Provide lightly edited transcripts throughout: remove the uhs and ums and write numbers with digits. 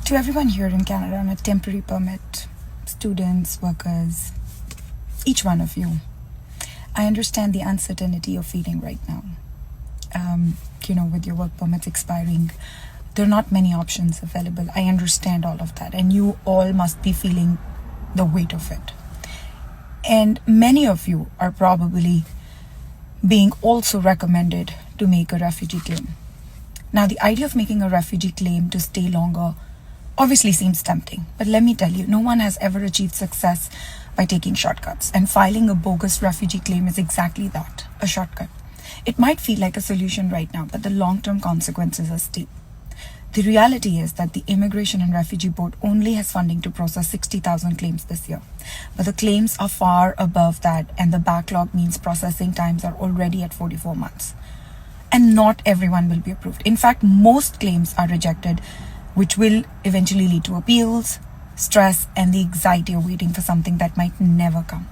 To everyone here in Canada on a temporary permit, students, workers, each one of you, I understand the uncertainty you're feeling right now. With your work permits expiring, there are not many options available. I understand all of that, and you all must be feeling the weight of it. And many of you are probably being also recommended to make a refugee claim. Now, the idea of making a refugee claim to stay longer obviously seems tempting, but let me tell you, no one has ever achieved success by taking shortcuts, and filing a bogus refugee claim is exactly that, a shortcut. It might feel like a solution right now, but the long-term consequences are steep. The reality is that the Immigration and Refugee Board only has funding to process 60,000 claims this year. But the claims are far above that, and the backlog means processing times are already at 44 months. And not everyone will be approved. In fact, most claims are rejected, which will eventually lead to appeals, stress, and the anxiety of waiting for something that might never come.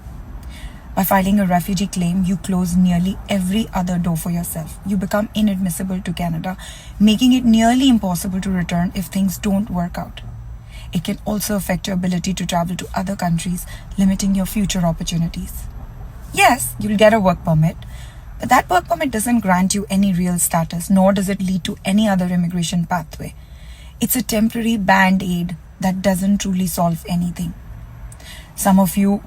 By filing a refugee claim, you close nearly every other door for yourself. You become inadmissible to Canada, making it nearly impossible to return if things don't work out. It can also affect your ability to travel to other countries, limiting your future opportunities. Yes, you'll get a work permit, but that work permit doesn't grant you any real status, nor does it lead to any other immigration pathway. It's a temporary band-aid that doesn't truly solve anything. Some of you,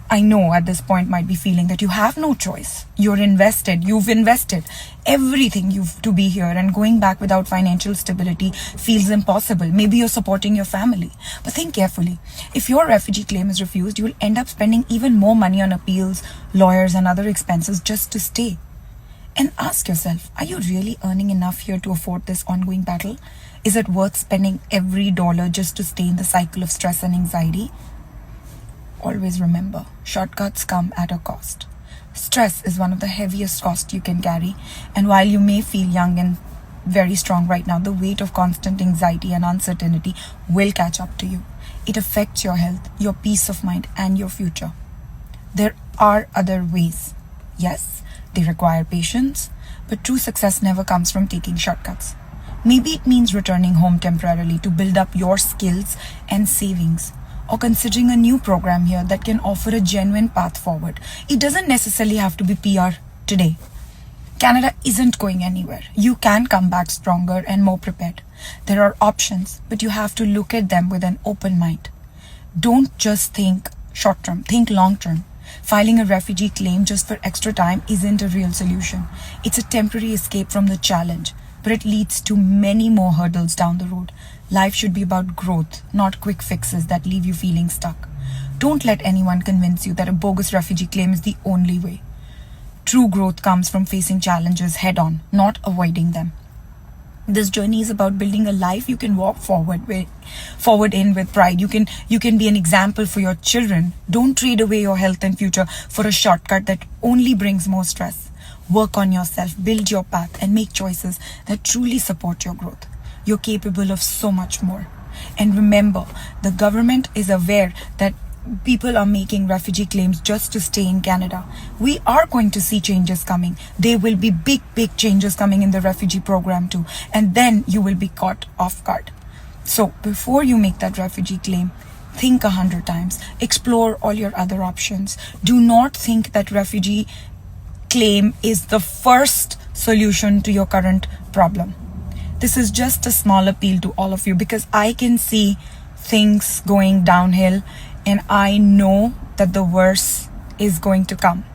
I know at this point, might be feeling that you have no choice. You've invested everything to be here, and going back without financial stability feels impossible. Maybe you're supporting your family. But think carefully. If your refugee claim is refused, you will end up spending even more money on appeals, lawyers, and other expenses just to stay. And ask yourself, are you really earning enough here to afford this ongoing battle? Is it worth spending every dollar just to stay in the cycle of stress and anxiety? Always remember, shortcuts come at a cost. Stress is one of the heaviest costs you can carry, and while you may feel young and very strong right now, the weight of constant anxiety and uncertainty will catch up to you. It affects your health, your peace of mind, and your future. There are other ways. Yes, they require patience, but true success never comes from taking shortcuts. Maybe it means returning home temporarily to build up your skills and savings, or considering a new program here that can offer a genuine path forward. It doesn't necessarily have to be PR today. Canada isn't going anywhere. You can come back stronger and more prepared. There are options, but you have to look at them with an open mind. Don't just think short term, think long term. Filing a refugee claim just for extra time isn't a real solution. It's a temporary escape from the challenge, but it leads to many more hurdles down the road. Life should be about growth, not quick fixes that leave you feeling stuck. Don't let anyone convince you that a bogus refugee claim is the only way. True growth comes from facing challenges head on, not avoiding them. This journey is about building a life you can walk forward in with pride. You can be an example for your children. Don't trade away your health and future for a shortcut that only brings more stress. Work on yourself, build your path, and make choices that truly support your growth. You're capable of so much more. And remember, the government is aware that people are making refugee claims just to stay in Canada. We are going to see changes coming. There will be big changes coming in the refugee program too. And then you will be caught off guard. So before you make that refugee claim, think 100 times. Explore all your other options. Do not think that refugee claim is the first solution to your current problem. This is just a small appeal to all of you, because I can see things going downhill, and I know that the worst is going to come.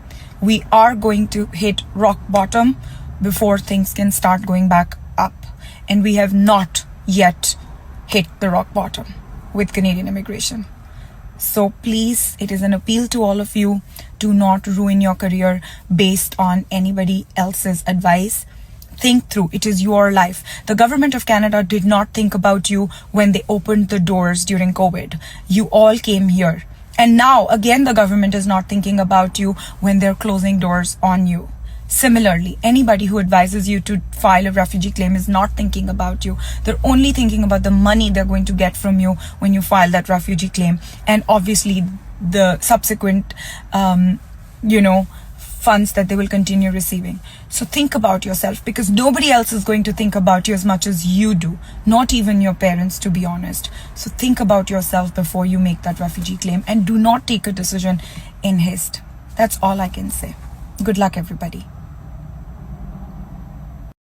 We are going to hit rock bottom before things can start going back up. And we have not yet hit the rock bottom with Canadian immigration. So please, it is an appeal to all of you. Do not ruin your career based on anybody else's advice. Think through. It is your life. The government of Canada did not think about you when they opened the doors during COVID. You all came here. And now, again, the government is not thinking about you when they're closing doors on you. Similarly, anybody who advises you to file a refugee claim is not thinking about you. They're only thinking about the money they're going to get from you when you file that refugee claim. And obviously, the subsequent, funds that they will continue receiving. So think about yourself, because nobody else is going to think about you as much as you do, not even your parents, to be honest. So think about yourself before you make that refugee claim, and do not take a decision in haste. That's all I can say. Good luck, everybody.